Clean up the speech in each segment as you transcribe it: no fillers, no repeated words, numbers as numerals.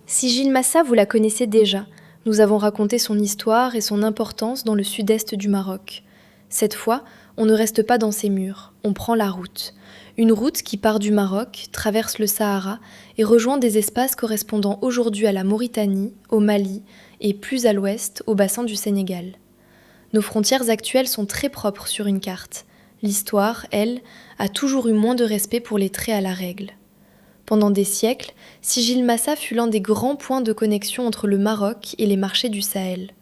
Sigil Massa, vous la connaissez déjà. Nous avons raconté son histoire et son importance dans le sud-est du Maroc. Cette fois, on ne reste pas dans ses murs, on prend la route. Une route qui part du Maroc, traverse le Sahara et rejoint des espaces correspondant aujourd'hui à la Mauritanie, au Mali et plus à l'ouest, au bassin du Sénégal. Nos frontières actuelles sont très propres sur une carte. L'histoire, elle, a toujours eu moins de respect pour les traits à la règle. Pendant des siècles, Sigil Massa fut l'un des grands points de connexion entre le Maroc et les marchés du Sahel.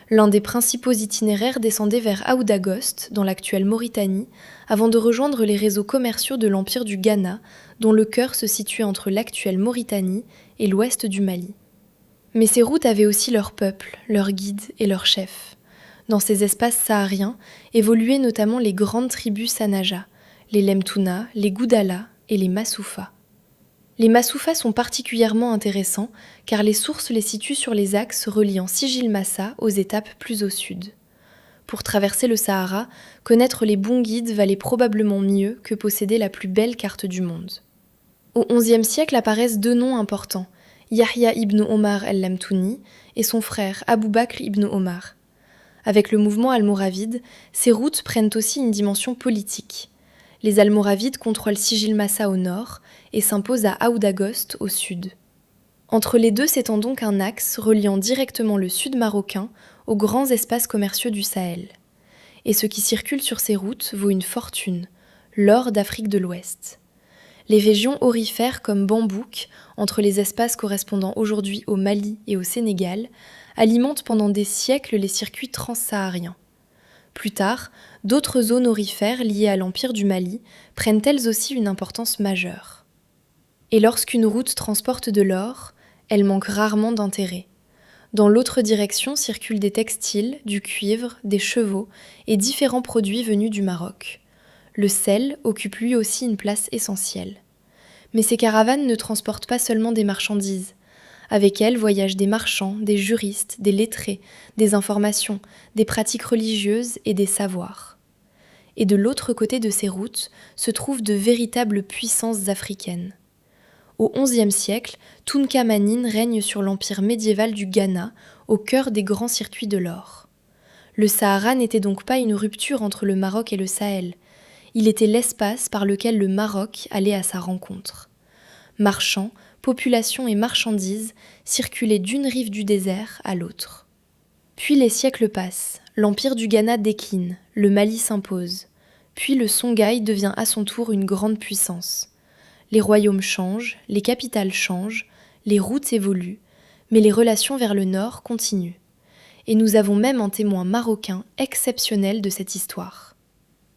L'un des principaux itinéraires descendait vers Aoudagost, dans l'actuelle Mauritanie, avant de rejoindre les réseaux commerciaux de l'Empire du Ghana, dont le cœur se situait entre l'actuelle Mauritanie et l'ouest du Mali. Mais ces routes avaient aussi leur peuple, leurs guides et leurs chefs. Dans ces espaces sahariens évoluaient notamment les grandes tribus Sanaja, les Lemtouna, les Goudala et les Massoufa. Les Massoufa sont particulièrement intéressants car les sources les situent sur les axes reliant Sigil Massa aux étapes plus au sud. Pour traverser le Sahara, connaître les bons guides valait probablement mieux que posséder la plus belle carte du monde. Au XIe siècle apparaissent deux noms importants, Yahya ibn Omar el-Lamtouni et son frère Abou Bakr ibn Omar. Avec le mouvement almoravide, ces routes prennent aussi une dimension politique. Les Almoravides contrôlent Sigil Massa au nord et s'imposent à Aoudagost au sud. Entre les deux s'étend donc un axe reliant directement le sud marocain aux grands espaces commerciaux du Sahel. Et ce qui circule sur ces routes vaut une fortune, l'or d'Afrique de l'Ouest. Les régions aurifères comme Bambouk, entre les espaces correspondant aujourd'hui au Mali et au Sénégal, alimentent pendant des siècles les circuits transsahariens. Plus tard, d'autres zones aurifères liées à l'Empire du Mali prennent elles aussi une importance majeure. Et lorsqu'une route transporte de l'or, elle manque rarement d'intérêt. Dans l'autre direction circulent des textiles, du cuivre, des chevaux et différents produits venus du Maroc. Le sel occupe lui aussi une place essentielle. Mais ces caravanes ne transportent pas seulement des marchandises. Avec elles voyagent des marchands, des juristes, des lettrés, des informations, des pratiques religieuses et des savoirs. Et de l'autre côté de ces routes se trouvent de véritables puissances africaines. Au XIe siècle, Tounka-Manine règne sur l'empire médiéval du Ghana, au cœur des grands circuits de l'or. Le Sahara n'était donc pas une rupture entre le Maroc et le Sahel. Il était l'espace par lequel le Maroc allait à sa rencontre. Marchands, population et marchandises circulaient d'une rive du désert à l'autre. Puis les siècles passent, l'empire du Ghana décline, le Mali s'impose. Puis le Songhai devient à son tour une grande puissance. Les royaumes changent, les capitales changent, les routes évoluent, mais les relations vers le nord continuent. Et nous avons même un témoin marocain exceptionnel de cette histoire.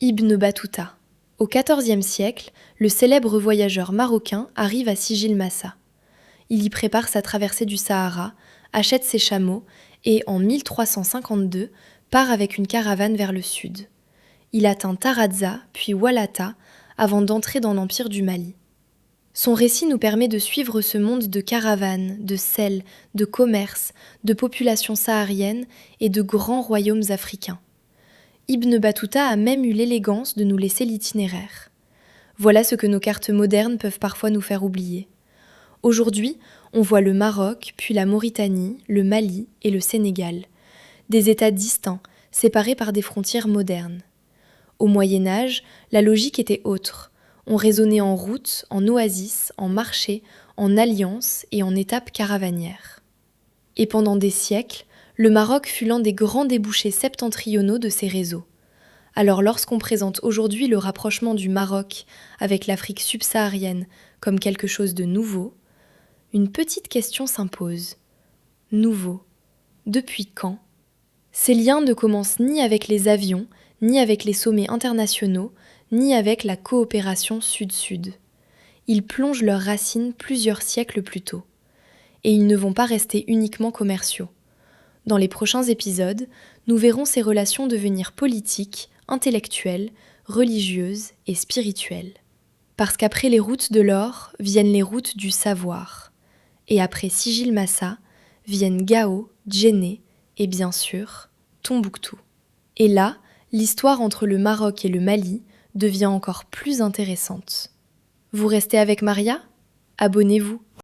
Ibn Battuta. Au XIVe siècle, le célèbre voyageur marocain arrive à Sigil Massa. Il y prépare sa traversée du Sahara, achète ses chameaux et, en 1352, part avec une caravane vers le sud. Il atteint Tarazza, puis Walata, avant d'entrer dans l'Empire du Mali. Son récit nous permet de suivre ce monde de caravanes, de sel, de commerce, de populations sahariennes et de grands royaumes africains. Ibn Battuta a même eu l'élégance de nous laisser l'itinéraire. Voilà ce que nos cartes modernes peuvent parfois nous faire oublier. Aujourd'hui, on voit le Maroc, puis la Mauritanie, le Mali et le Sénégal. Des États distincts, séparés par des frontières modernes. Au Moyen-Âge, la logique était autre. On raisonnait en route, en oasis, en marché, en alliance et en étapes caravanières. Et pendant des siècles, le Maroc fut l'un des grands débouchés septentrionaux de ces réseaux. Alors lorsqu'on présente aujourd'hui le rapprochement du Maroc avec l'Afrique subsaharienne comme quelque chose de nouveau, une petite question s'impose. Nouveau. Depuis quand ? Ces liens ne commencent ni avec les avions, ni avec les sommets internationaux, ni avec la coopération sud-sud. Ils plongent leurs racines plusieurs siècles plus tôt. Et ils ne vont pas rester uniquement commerciaux. Dans les prochains épisodes, nous verrons ces relations devenir politiques, intellectuelles, religieuses et spirituelles. Parce qu'après les routes de l'or viennent les routes du savoir. Et après Sigil Massa viennent Gao, Djenné et bien sûr Tombouctou. Et là, l'histoire entre le Maroc et le Mali devient encore plus intéressante. Vous restez avec Maria ? Abonnez-vous.